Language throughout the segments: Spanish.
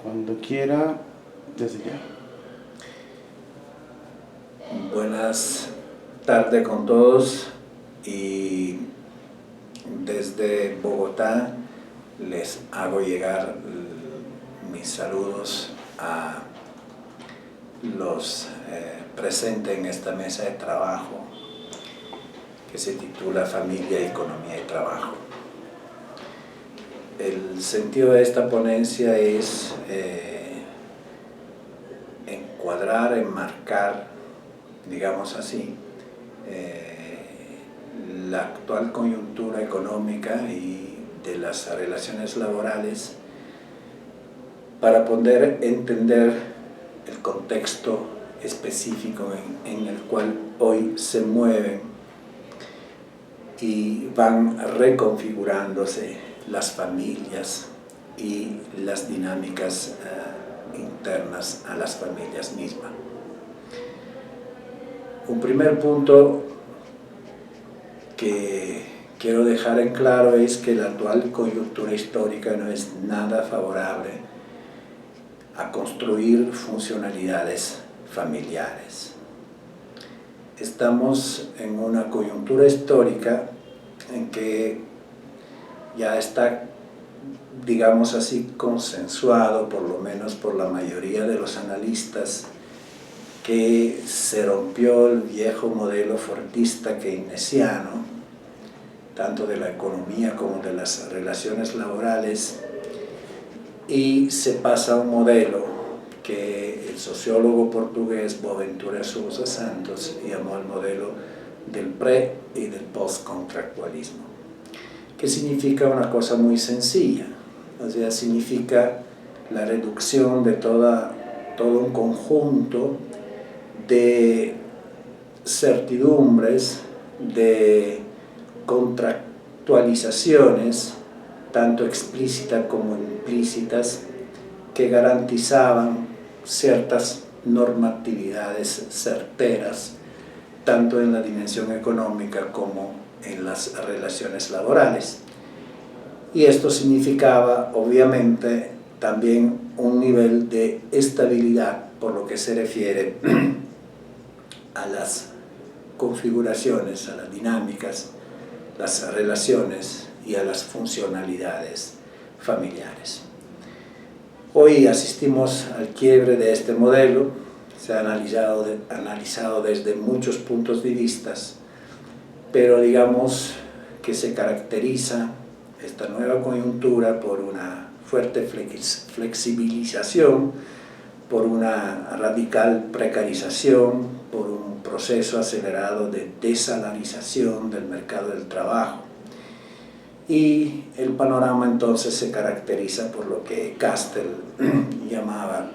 Cuando quiera, desde ya. Buenas tardes con todos y desde Bogotá les hago llegar mis saludos a los presentes en esta mesa de trabajo que se titula Familia, Economía y Trabajo. El sentido de esta ponencia es encuadrar, enmarcar, digamos así, la actual coyuntura económica y de las relaciones laborales para poder entender el contexto específico en el cual hoy se mueven y van reconfigurándose las familias y las dinámicas internas a las familias mismas. Un primer punto que quiero dejar en claro es que la actual coyuntura histórica no es nada favorable a construir funcionalidades familiares. Estamos en una coyuntura histórica en que ya está, digamos así, consensuado, por lo menos por la mayoría de los analistas, que se rompió el viejo modelo fordista keynesiano, tanto de la economía como de las relaciones laborales, y se pasa a un modelo que el sociólogo portugués Boaventura Sousa Santos llamó el modelo del pre- y del post-contractualismo, que significa una cosa muy sencilla, o sea, significa la reducción de todo un conjunto de certidumbres, de contractualizaciones, tanto explícitas como implícitas, que garantizaban ciertas normatividades certeras, tanto en la dimensión económica como en las relaciones laborales. Y esto significaba, obviamente, también un nivel de estabilidad por lo que se refiere a las configuraciones, a las dinámicas, las relaciones y a las funcionalidades familiares. Hoy asistimos al quiebre de este modelo, se ha analizado desde muchos puntos de vista, pero digamos que se caracteriza esta nueva coyuntura por una fuerte flexibilización, por una radical precarización, por un proceso acelerado de desalarización del mercado del trabajo. Y el panorama entonces se caracteriza por lo que Castel llamaba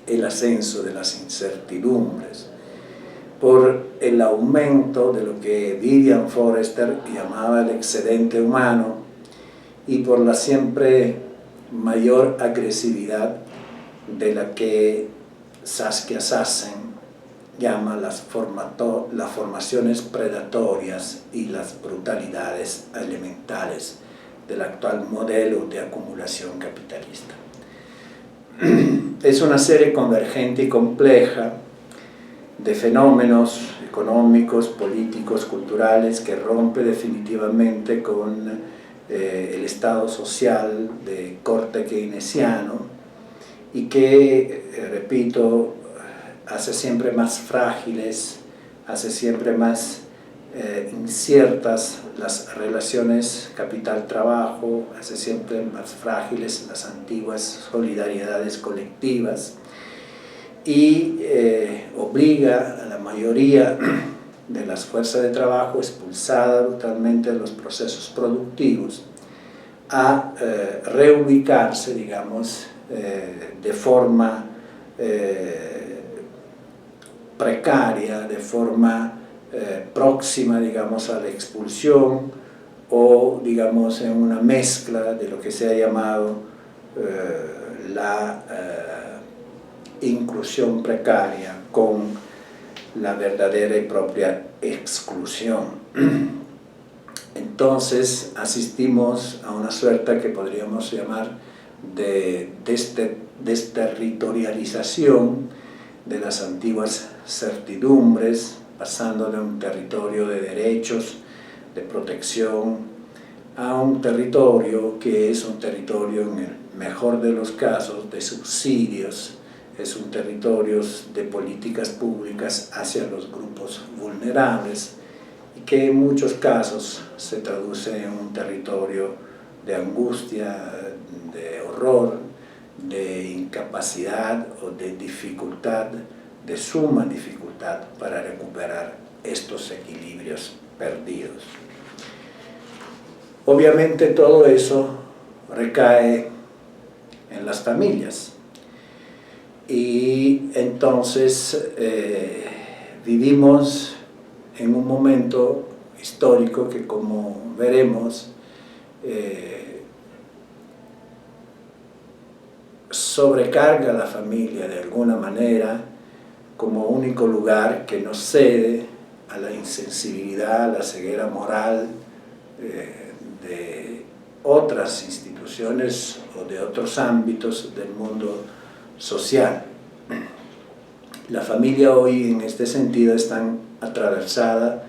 el ascenso de las incertidumbres, por el aumento de lo que Vivian Forrester llamaba el excedente humano y por la siempre mayor agresividad de la que Saskia Sassen llama las formaciones predatorias y las brutalidades elementales del actual modelo de acumulación capitalista. Es una serie convergente y compleja de fenómenos económicos, políticos, culturales que rompe definitivamente con el estado social de corte keynesiano y que, repito, hace siempre más frágiles, hace siempre más inciertas las relaciones capital-trabajo, hace siempre más frágiles las antiguas solidaridades colectivas y obliga a la mayoría de las fuerzas de trabajo expulsada brutalmente de los procesos productivos a reubicarse, digamos, de forma precaria, de forma próxima, digamos, a la expulsión o, digamos, en una mezcla de lo que se ha llamado la inclusión precaria con la verdadera y propia exclusión. Entonces asistimos a una suerte que podríamos llamar de desterritorialización de las antiguas certidumbres, pasando de un territorio de derechos, de protección, a un territorio que es un territorio, en el mejor de los casos, de subsidios, es un territorio de políticas públicas hacia los grupos vulnerables y que en muchos casos se traduce en un territorio de angustia, de horror, de incapacidad o de dificultad, de suma dificultad para recuperar estos equilibrios perdidos. Obviamente todo eso recae en las familias y entonces vivimos en un momento histórico que, como veremos, sobrecarga a la familia de alguna manera como único lugar que no cede a la insensibilidad, a la ceguera moral de otras instituciones o de otros ámbitos del mundo social. La familia hoy en este sentido está atravesada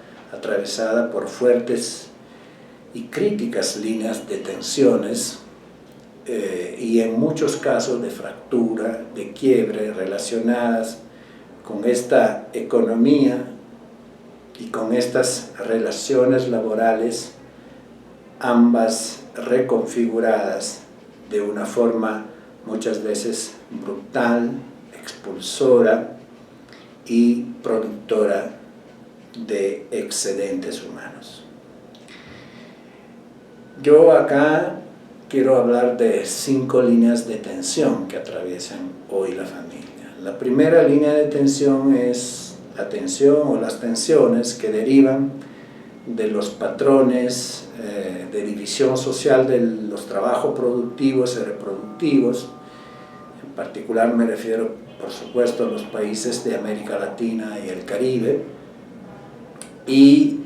por fuertes y críticas líneas de tensiones y en muchos casos de fractura, de quiebre relacionadas con esta economía y con estas relaciones laborales, ambas reconfiguradas de una forma muchas veces brutal, expulsora y productora de excedentes humanos. Yo acá quiero hablar de 5 líneas de tensión que atraviesan hoy la familia. La primera línea de tensión es la tensión o las tensiones que derivan de los patrones de división social de los trabajos productivos y reproductivos. En particular me refiero, por supuesto, a los países de América Latina y el Caribe, y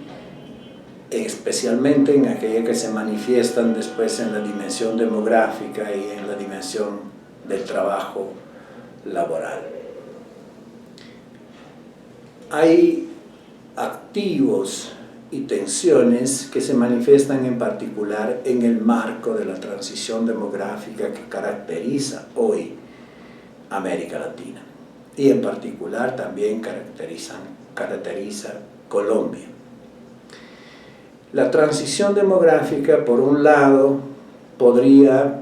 especialmente en aquellas que se manifiestan después en la dimensión demográfica y en la dimensión del trabajo laboral. Hay activos y tensiones que se manifiestan en particular en el marco de la transición demográfica que caracteriza hoy América Latina y en particular también caracteriza Colombia. La transición demográfica, por un lado, podría,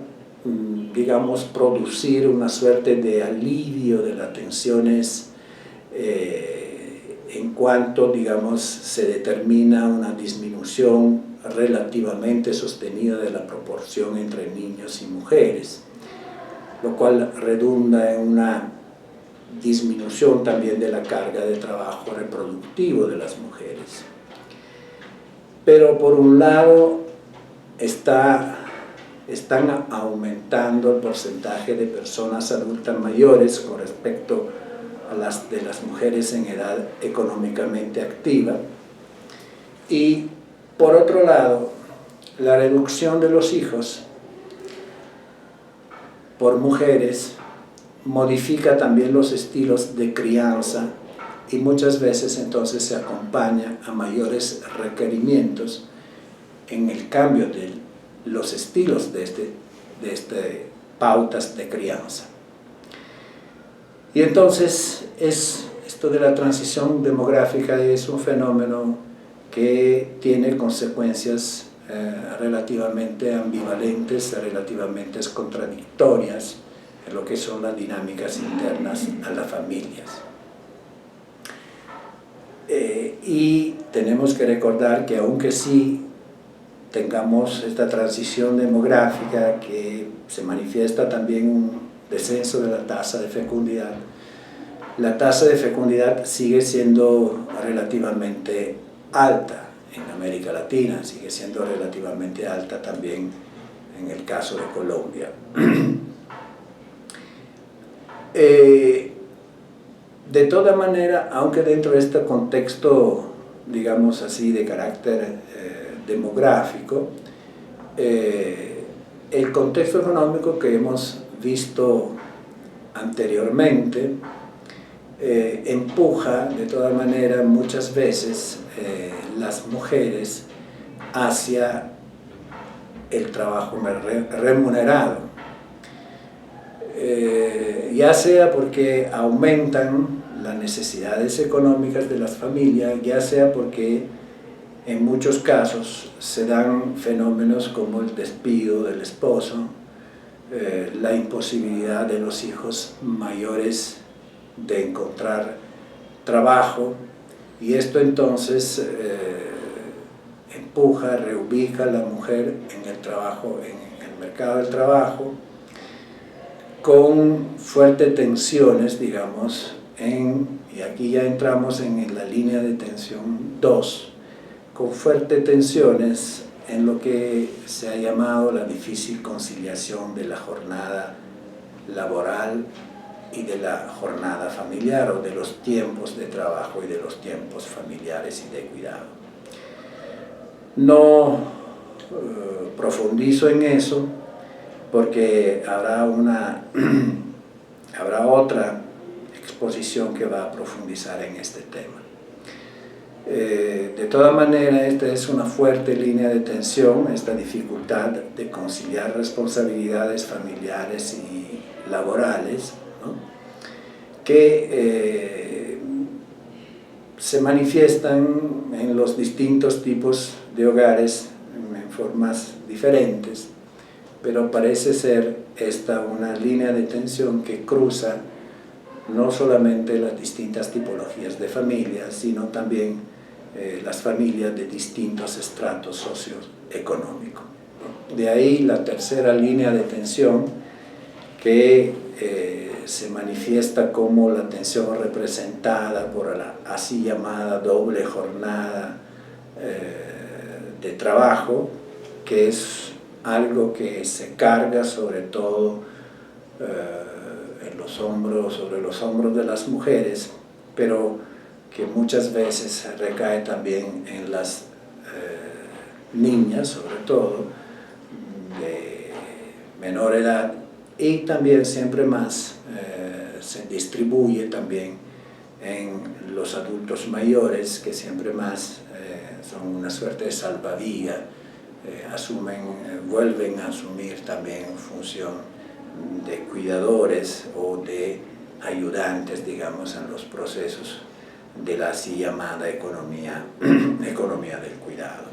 digamos, producir una suerte de alivio de las tensiones en cuanto, digamos, se determina una disminución relativamente sostenida de la proporción entre niños y mujeres, lo cual redunda en una disminución también de la carga de trabajo reproductivo de las mujeres. Pero por un lado están aumentando el porcentaje de personas adultas mayores con respecto a las de las mujeres en edad económicamente activa, y por otro lado la reducción de los hijos por mujeres modifica también los estilos de crianza y muchas veces entonces se acompaña a mayores requerimientos en el cambio de los estilos de pautas de crianza. Y entonces esto de la transición demográfica es un fenómeno que tiene consecuencias relativamente ambivalentes, relativamente contradictorias en lo que son las dinámicas internas a las familias. Y tenemos que recordar que aunque sí tengamos esta transición demográfica que se manifiesta también un descenso de la tasa de fecundidad, la tasa de fecundidad sigue siendo relativamente alta en América Latina, sigue siendo relativamente alta también en el caso de Colombia. De toda manera, aunque dentro de este contexto, digamos así, de carácter demográfico, el contexto económico que hemos visto anteriormente empuja de todas maneras muchas veces las mujeres hacia el trabajo remunerado, ya sea porque aumentan las necesidades económicas de las familias, ya sea porque en muchos casos se dan fenómenos como el despido del esposo, la imposibilidad de los hijos mayores de encontrar trabajo, y esto entonces empuja, reubica a la mujer en el trabajo, en el mercado del trabajo, con fuertes tensiones, digamos, y aquí ya entramos en la línea de tensión 2, con fuertes tensiones en lo que se ha llamado la difícil conciliación de la jornada laboral y de la jornada familiar, o de los tiempos de trabajo y de los tiempos familiares y de cuidado. No profundizo en eso porque habrá otra exposición que va a profundizar en este tema. De todas maneras, esta es una fuerte línea de tensión, esta dificultad de conciliar responsabilidades familiares y laborales, ¿no?, que se manifiestan en los distintos tipos de hogares en formas diferentes, pero parece ser esta una línea de tensión que cruza no solamente las distintas tipologías de familias, sino también las familias de distintos estratos socioeconómicos. De ahí la tercera línea de tensión, que se manifiesta como la tensión representada por la así llamada doble jornada de trabajo, que es algo que se carga sobre todo sobre los hombros de las mujeres, pero que muchas veces recae también en las niñas, sobre todo de menor edad, y también siempre más se distribuye también en los adultos mayores, que siempre más son una suerte de salvavidas, vuelven a asumir también función de cuidadores o de ayudantes, digamos, en los procesos de la así llamada economía del cuidado.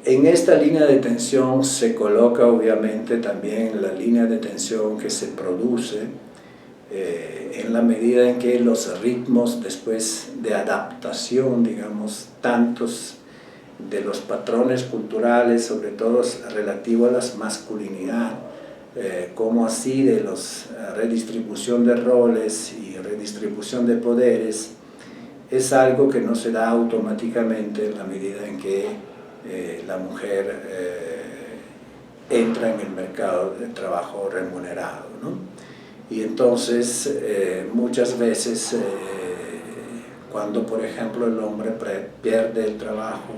En esta línea de tensión se coloca obviamente también la línea de tensión que se produce en la medida en que los ritmos después de adaptación, digamos, tantos de los patrones culturales, sobre todo relativo a la masculinidad, como así de la redistribución de roles y redistribución de poderes, es algo que no se da automáticamente en la medida en que la mujer entra en el mercado de trabajo remunerado, ¿no? Y entonces muchas veces cuando por ejemplo el hombre pierde el trabajo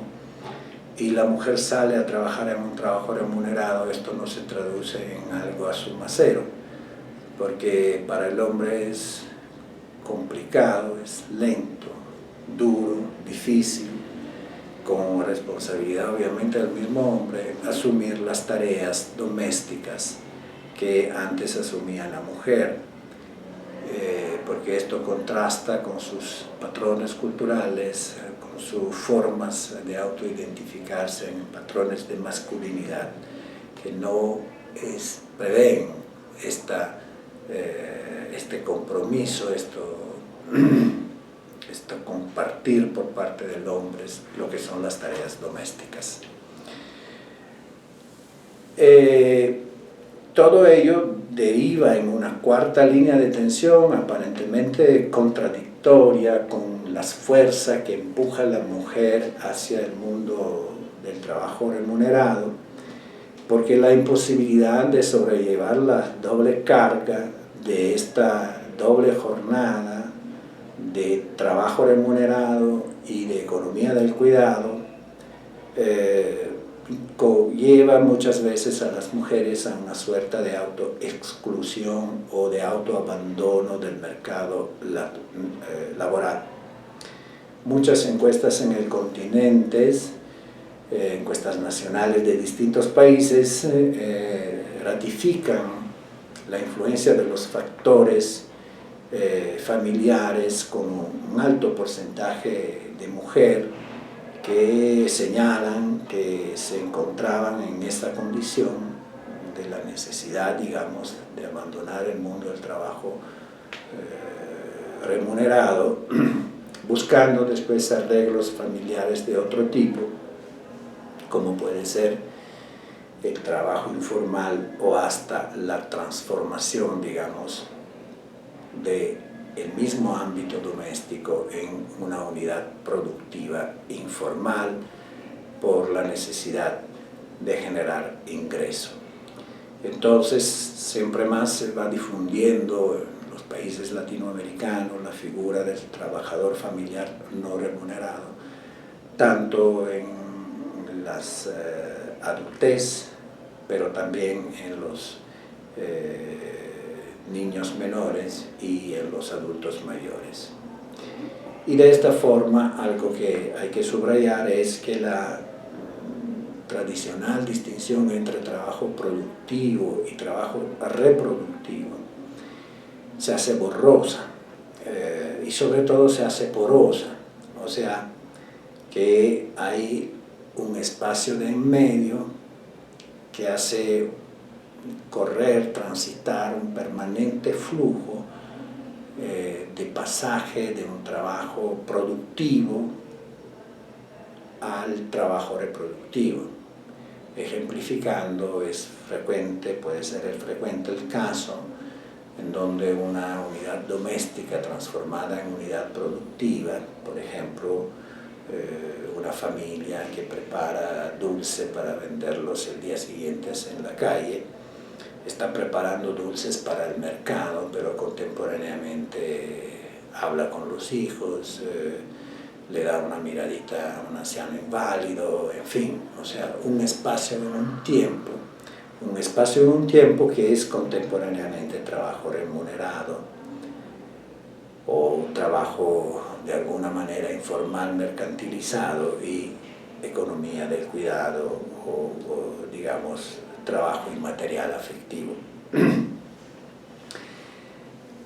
y la mujer sale a trabajar en un trabajo remunerado, esto no se traduce en algo a suma cero, porque para el hombre es complicado, es lento, duro, difícil, con responsabilidad obviamente del mismo hombre, asumir las tareas domésticas que antes asumía la mujer, porque esto contrasta con sus patrones culturales, con sus formas de autoidentificarse en patrones de masculinidad que no prevén este compromiso, esto compartir por parte del hombre lo que son las tareas domésticas. Todo ello deriva en una cuarta línea de tensión aparentemente contradictoria con las fuerzas que empuja a la mujer hacia el mundo del trabajo remunerado, porque la imposibilidad de sobrellevar la doble carga de esta doble jornada de trabajo remunerado y de economía del cuidado lleva muchas veces a las mujeres a una suerte de autoexclusión o de autoabandono del mercado laboral. Muchas encuestas en el continente, encuestas nacionales de distintos países, ratifican la influencia de los factores familiares con un alto porcentaje de mujer que señalan que se encontraban en esta condición de la necesidad, digamos, de abandonar el mundo del trabajo remunerado, buscando después arreglos familiares de otro tipo, como puede ser el trabajo informal o hasta la transformación, digamos, del mismo ámbito doméstico en una unidad productiva informal por la necesidad de generar ingreso. Entonces, siempre más se va difundiendo en los países latinoamericanos la figura del trabajador familiar no remunerado, tanto en las adultez, pero también en los niños menores y en los adultos mayores. Y de esta forma, algo que hay que subrayar es que la tradicional distinción entre trabajo productivo y trabajo reproductivo se hace borrosa y sobre todo se hace porosa, o sea que hay un espacio de en medio que hace correr, transitar un permanente flujo de pasaje de un trabajo productivo al trabajo reproductivo. Ejemplificando, puede ser frecuente el caso en donde una unidad doméstica transformada en unidad productiva, por ejemplo, una familia que prepara dulce para venderlos el día siguiente en la calle, está preparando dulces para el mercado, pero contemporáneamente habla con los hijos, le da una miradita a un anciano inválido, en fin, o sea, un espacio en un tiempo que es contemporáneamente trabajo remunerado o trabajo de alguna manera informal, mercantilizado, y economía del cuidado o digamos, trabajo inmaterial afectivo.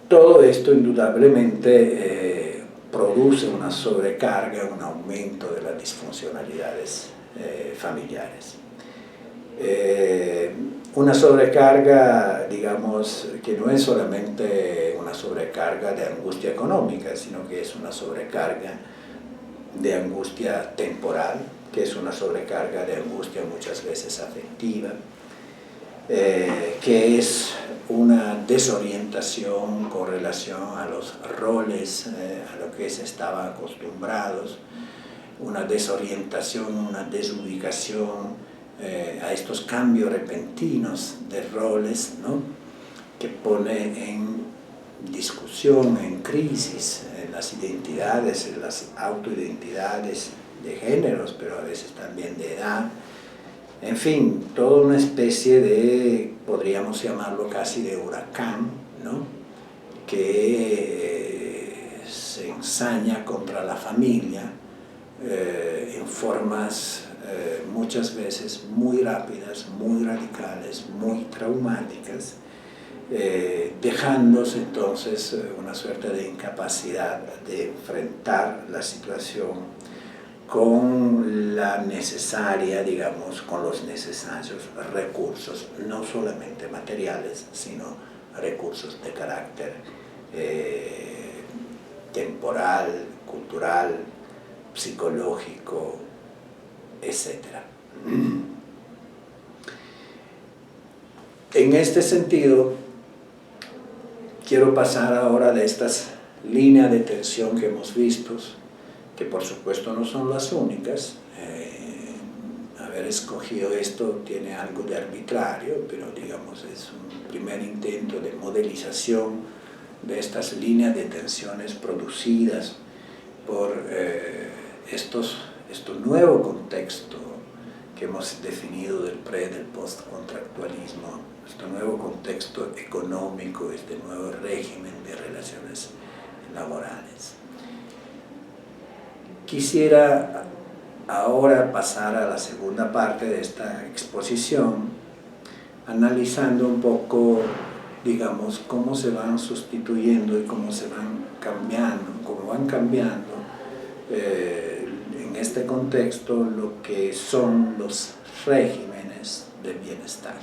Todo esto indudablemente produce una sobrecarga, un aumento de las disfuncionalidades familiares. Una sobrecarga, digamos, que no es solamente una sobrecarga de angustia económica, sino que es una sobrecarga de angustia temporal, que es una sobrecarga de angustia muchas veces afectiva, que es una desorientación con relación a los roles a lo que se estaban acostumbrados, una desorientación, una desubicación a estos cambios repentinos de roles, ¿no?, que pone en discusión, en crisis, en las identidades, en las autoidentidades de géneros, pero a veces también de edad. En fin, toda una especie de, podríamos llamarlo casi de huracán, ¿no?, que se ensaña contra la familia en formas muchas veces muy rápidas, muy radicales, muy traumáticas, dejándose entonces una suerte de incapacidad de enfrentar la situación con la necesaria, digamos, con los necesarios recursos, no solamente materiales, sino recursos de carácter temporal, cultural, psicológico, etc. En este sentido, quiero pasar ahora de estas líneas de tensión que hemos visto, que por supuesto no son las únicas. Haber escogido esto tiene algo de arbitrario, pero digamos es un primer intento de modelización de estas líneas de tensiones producidas por este nuevo contexto que hemos definido del del postcontractualismo, este nuevo contexto económico, este nuevo régimen de relaciones laborales. Quisiera ahora pasar a la segunda parte de esta exposición, analizando un poco, digamos, cómo se van sustituyendo y cómo se van cambiando, en este contexto lo que son los regímenes de bienestar.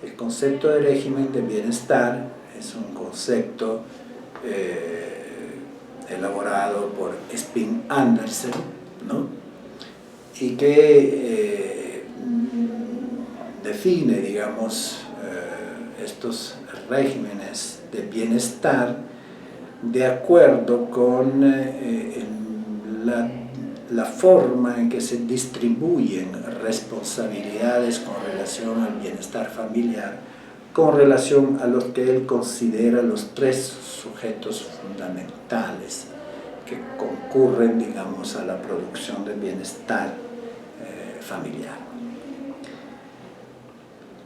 El concepto de régimen de bienestar es un concepto elaborado por Spin Andersen, ¿no? Y que define, digamos, estos regímenes de bienestar de acuerdo con la forma en que se distribuyen responsabilidades con relación al bienestar familiar, con relación a lo que él considera los tres sujetos fundamentales que concurren, digamos, a la producción del bienestar familiar.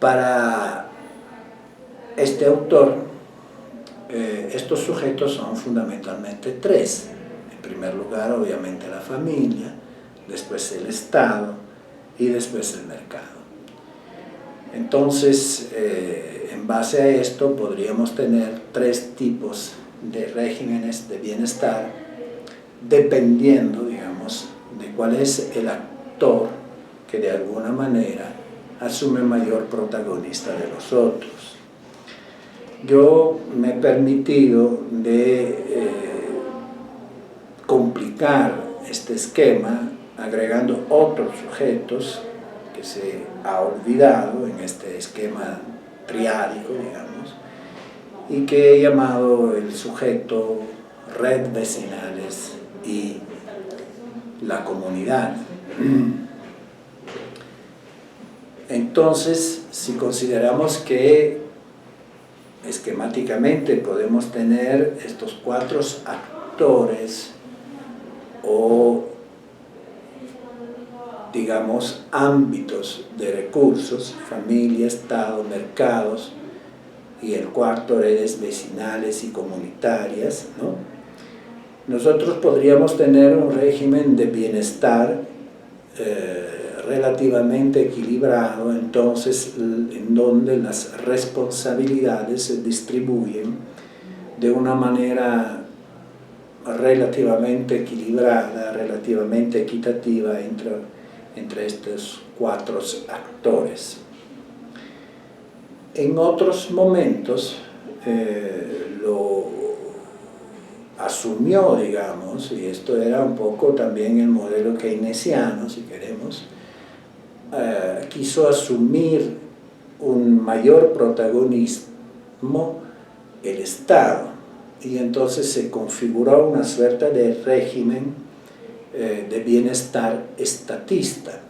Para este autor, estos sujetos son fundamentalmente tres. En primer lugar, obviamente, la familia, después el Estado y después el mercado. Entonces, en base a esto, podríamos tener tres tipos de regímenes de bienestar, dependiendo, digamos, de cuál es el actor que de alguna manera asume mayor protagonista de los otros. Yo me he permitido de complicar este esquema agregando otros sujetos que se ha olvidado en este esquema triádico, digamos, y que he llamado el sujeto, red vecinales y la comunidad. Entonces, si consideramos que esquemáticamente podemos tener estos cuatro actores o, digamos, ámbitos de recursos, familia, Estado, mercados, y el cuarto, redes vecinales y comunitarias, ¿no? Nosotros podríamos tener un régimen de bienestar relativamente equilibrado, entonces, en donde las responsabilidades se distribuyen de una manera relativamente equilibrada, relativamente equitativa entre estos cuatro actores. En otros momentos lo asumió, digamos, y esto era un poco también el modelo keynesiano, si queremos, quiso asumir un mayor protagonismo el Estado, y entonces se configuró una suerte de régimen de bienestar estatista,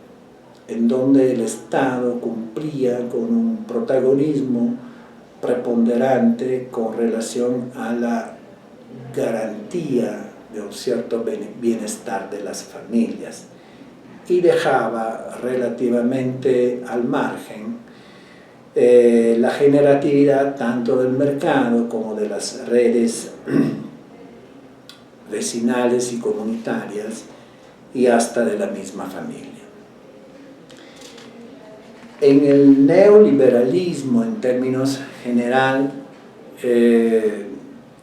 en donde el Estado cumplía con un protagonismo preponderante con relación a la garantía de un cierto bienestar de las familias, y dejaba relativamente al margen la generatividad tanto del mercado como de las redes vecinales y comunitarias y hasta de la misma familia. En el neoliberalismo, en términos general,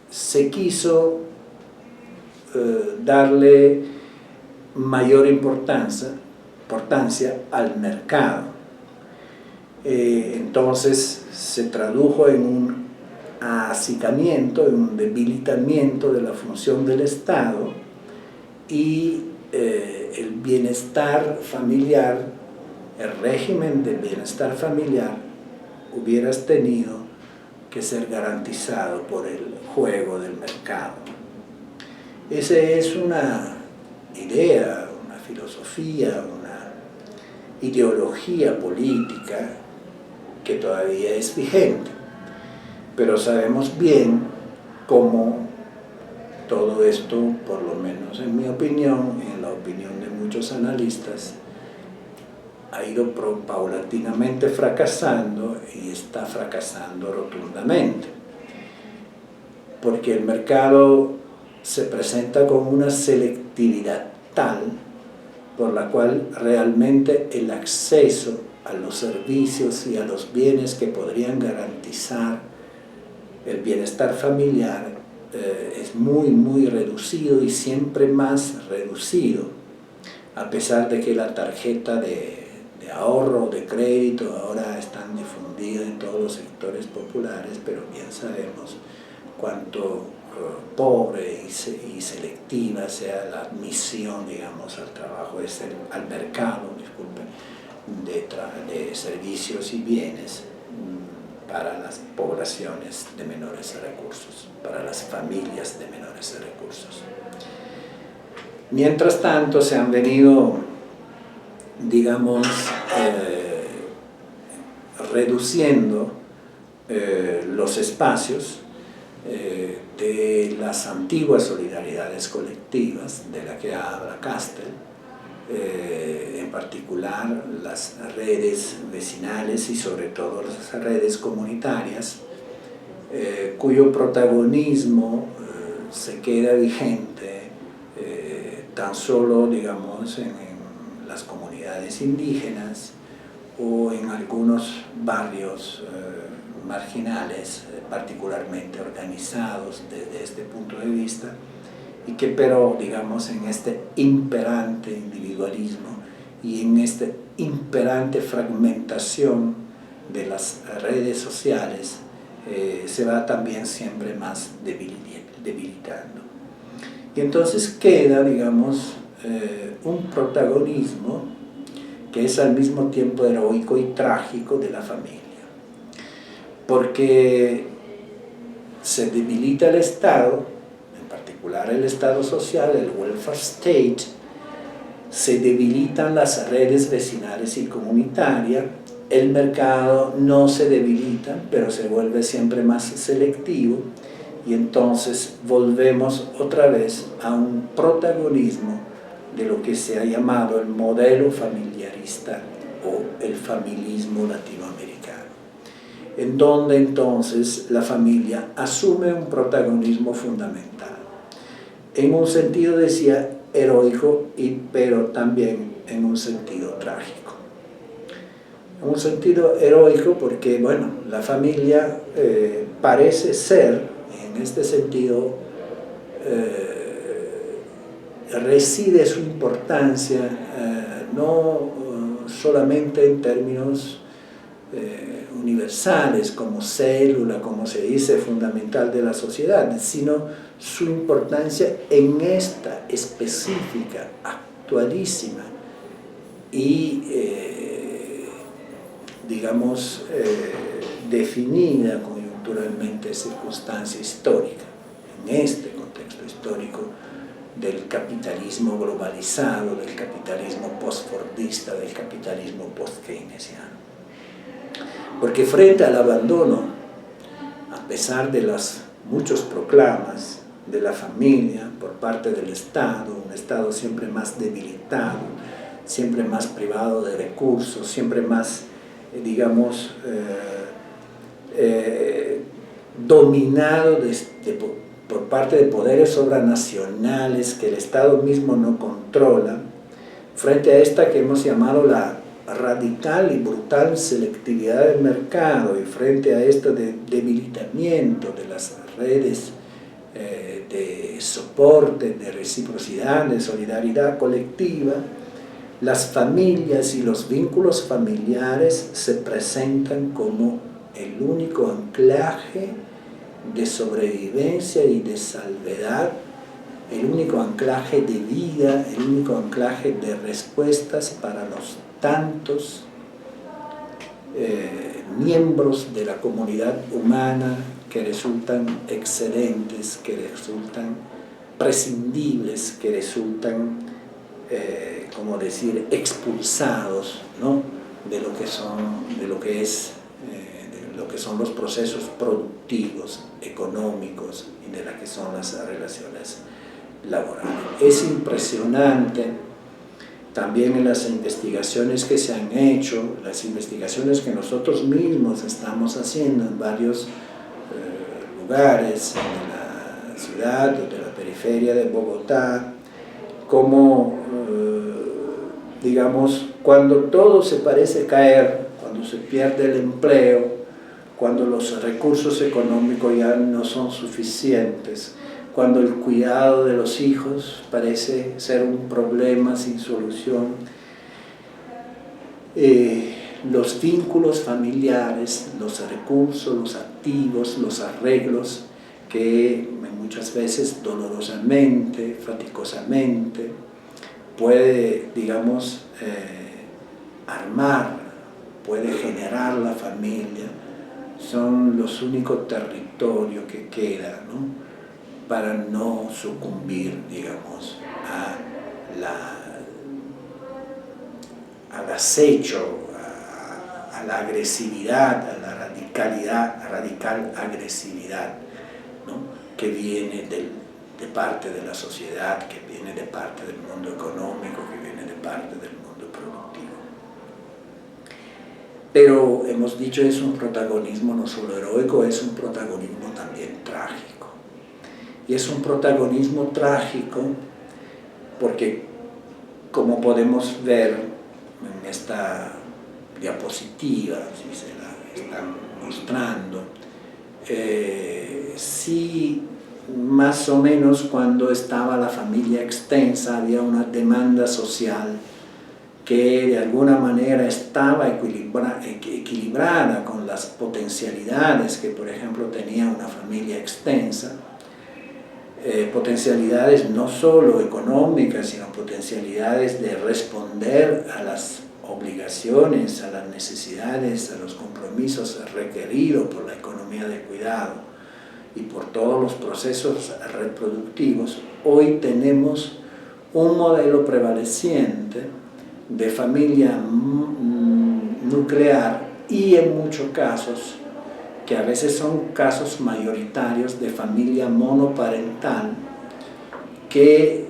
se quiso darle mayor importancia al mercado. Entonces se tradujo en un acicamiento, en un debilitamiento de la función del Estado, y el bienestar familiar, el régimen de bienestar familiar hubiera tenido que ser garantizado por el juego del mercado. Esa es una idea, una filosofía, una ideología política que todavía es vigente, pero sabemos bien cómo todo esto, por lo menos en mi opinión y en la opinión de muchos analistas, ha ido paulatinamente fracasando y está fracasando rotundamente, porque el mercado se presenta con una selectividad tal por la cual realmente el acceso a los servicios y a los bienes que podrían garantizar el bienestar familiar es muy reducido y siempre más reducido, a pesar de que la tarjeta de ahorro o de crédito ahora están difundidas en todos los sectores populares, pero bien sabemos cuánto pobre y selectiva sea la admisión, digamos, al trabajo, al mercado, disculpen, de servicios y bienes para las poblaciones de menores recursos, para las familias de menores recursos. Mientras tanto, se han venido, digamos, reduciendo los espacios de las antiguas solidaridades colectivas de la que habla Castel, en particular las redes vecinales y sobre todo las redes comunitarias, cuyo protagonismo se queda vigente tan solo, digamos, en las comunidades indígenas o en algunos barrios marginales, particularmente organizados desde este punto de vista, y que pero, digamos, en este imperante individualismo y en esta imperante fragmentación de las redes sociales se va también siempre más debilitando. Y entonces queda, digamos, un protagonismo que es al mismo tiempo heroico y trágico de la familia, porque se debilita el Estado, en particular el Estado social, el welfare state, se debilitan las redes vecinales y comunitarias, el mercado no se debilita, pero se vuelve siempre más selectivo, y entonces volvemos otra vez a un protagonismo de lo que se ha llamado el modelo familiarista o el familismo latinoamericano, en donde entonces la familia asume un protagonismo fundamental, en un sentido, decía, heroico, pero también en un sentido trágico. En un sentido heroico porque, bueno, la familia parece ser, en este sentido, reside su importancia no solamente en términos universales, como célula, como se dice, fundamental de la sociedad, sino su importancia en esta específica, actualísima y, digamos, definida coyunturalmente circunstancia histórica, en este contexto histórico del capitalismo globalizado, del capitalismo postfordista, del capitalismo post-keynesiano. Porque frente al abandono, a pesar de las muchos proclamas de la familia por parte del Estado, un Estado siempre más debilitado, siempre más privado de recursos, siempre más, digamos, dominado por parte de poderes sobranacionales que el Estado mismo no controla, frente a esta que hemos llamado la radical y brutal selectividad del mercado, y frente a esto de debilitamiento de las redes de soporte, de reciprocidad, de solidaridad colectiva, las familias y los vínculos familiares se presentan como el único anclaje de sobrevivencia y de salvedad, el único anclaje de vida, el único anclaje de respuestas para los tantos miembros de la comunidad humana que resultan excedentes, que resultan prescindibles, que resultan, como decir, expulsados, ¿no?, de lo que son los procesos productivos, económicos y de las que son las relaciones laborales. Es impresionante también en las investigaciones que se han hecho, las investigaciones que nosotros mismos estamos haciendo en varios lugares, en la ciudad o de la periferia de Bogotá, como, digamos, cuando todo se parece caer, cuando se pierde el empleo, cuando los recursos económicos ya no son suficientes, cuando el cuidado de los hijos parece ser un problema sin solución, los vínculos familiares, los recursos, los activos, los arreglos que muchas veces dolorosamente, fatigosamente, puede, digamos, armar, puede generar la familia, son los únicos territorios que quedan, ¿no?, para no sucumbir, digamos, al acecho, a la agresividad, a la radical agresividad, ¿no?, que viene de parte de la sociedad, que viene de parte del mundo económico, que viene de parte del mundo productivo. Pero hemos dicho, es un protagonismo no solo heroico, es un protagonismo también trágico. Y es un protagonismo trágico porque, como podemos ver en esta diapositiva, si se la están mostrando, sí, más o menos cuando estaba la familia extensa había una demanda social que de alguna manera estaba equilibrada con las potencialidades que, por ejemplo, tenía una familia extensa, potencialidades no solo económicas, sino potencialidades de responder a las obligaciones, a las necesidades, a los compromisos requeridos por la economía de cuidado y por todos los procesos reproductivos. Hoy tenemos un modelo prevaleciente de familia nuclear y, en muchos casos, que a veces son casos mayoritarios, de familia monoparental, que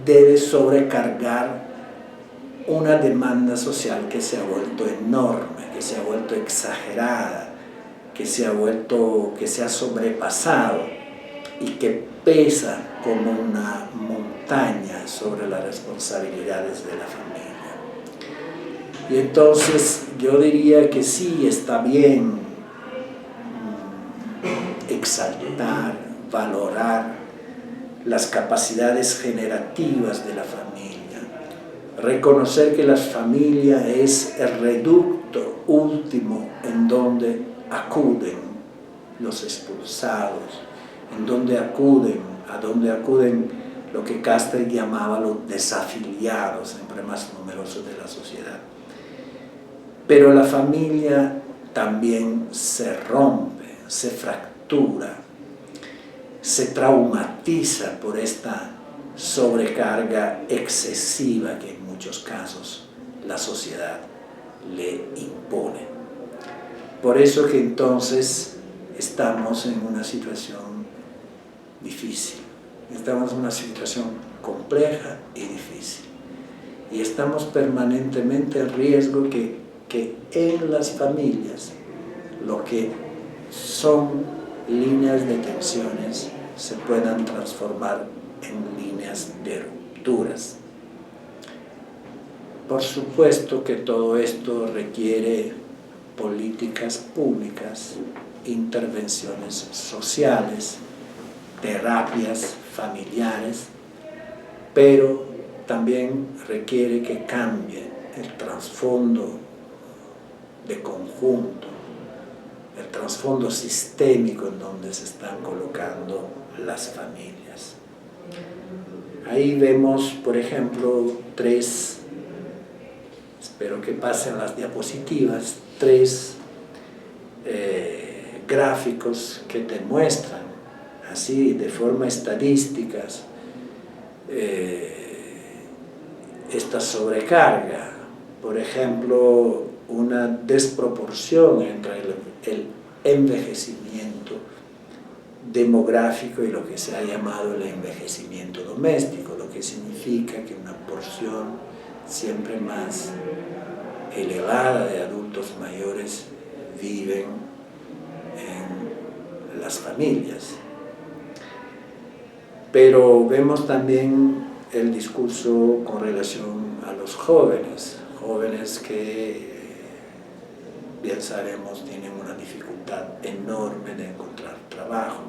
debe sobrecargar una demanda social que se ha vuelto enorme, que se ha vuelto exagerada, que se ha sobrepasado y que pesa como una montaña sobre las responsabilidades de la familia. Y entonces yo diría que sí, está bien exaltar, valorar las capacidades generativas de la familia, reconocer que la familia es el reducto último en donde acuden los expulsados, a donde acuden lo que Castells llamaba los desafiliados, siempre más numerosos de la sociedad. Pero la familia también se rompe, se fractura, se traumatiza por esta sobrecarga excesiva que en muchos casos la sociedad le impone. Por eso que entonces estamos en una situación difícil, estamos en una situación compleja y difícil. Y estamos permanentemente en riesgo que en las familias lo que son líneas de tensiones se puedan transformar en líneas de rupturas. Por supuesto que todo esto requiere políticas públicas, intervenciones sociales, terapias familiares, pero también requiere que cambie el trasfondo de conjunto, el trasfondo sistémico en donde se están colocando las familias. Ahí vemos, por ejemplo, espero que pasen las diapositivas, tres gráficos que te muestran, así de forma estadística, esta sobrecarga. Por ejemplo, una desproporción entre el envejecimiento demográfico y lo que se ha llamado el envejecimiento doméstico, lo que significa que una porción siempre más elevada de adultos mayores viven en las familias. Pero vemos también el discurso con relación a los jóvenes que, bien sabemos, tienen una dificultad enorme de encontrar trabajo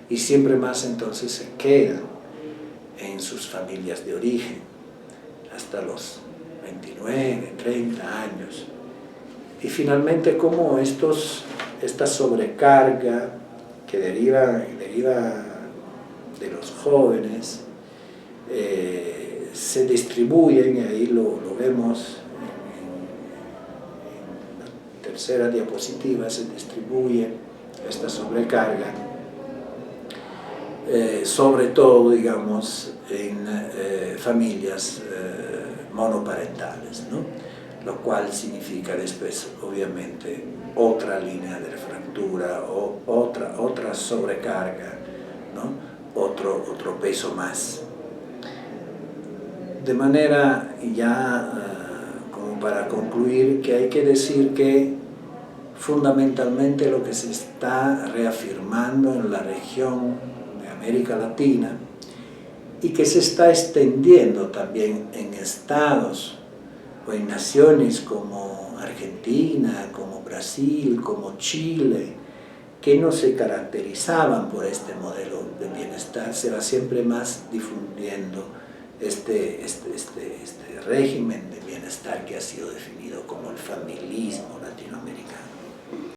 y siempre más entonces se quedan en sus familias de origen hasta los 29, 30 años. Y finalmente cómo esta sobrecarga que deriva de los jóvenes se distribuyen, y ahí lo vemos en la tercera diapositiva, se distribuye esta sobrecarga, sobre todo, digamos, en familias monoparentales, ¿no? Lo cual significa después, obviamente, otra línea de fractura o otra sobrecarga, ¿no? Otro peso más. De manera, como para concluir, que hay que decir que fundamentalmente lo que se está reafirmando en la región de América Latina y que se está extendiendo también en estados o en naciones como Argentina, como Brasil, como Chile, que no se caracterizaban por este modelo de bienestar, se va siempre más difundiendo este régimen de bienestar que ha sido definido como el familismo latinoamericano.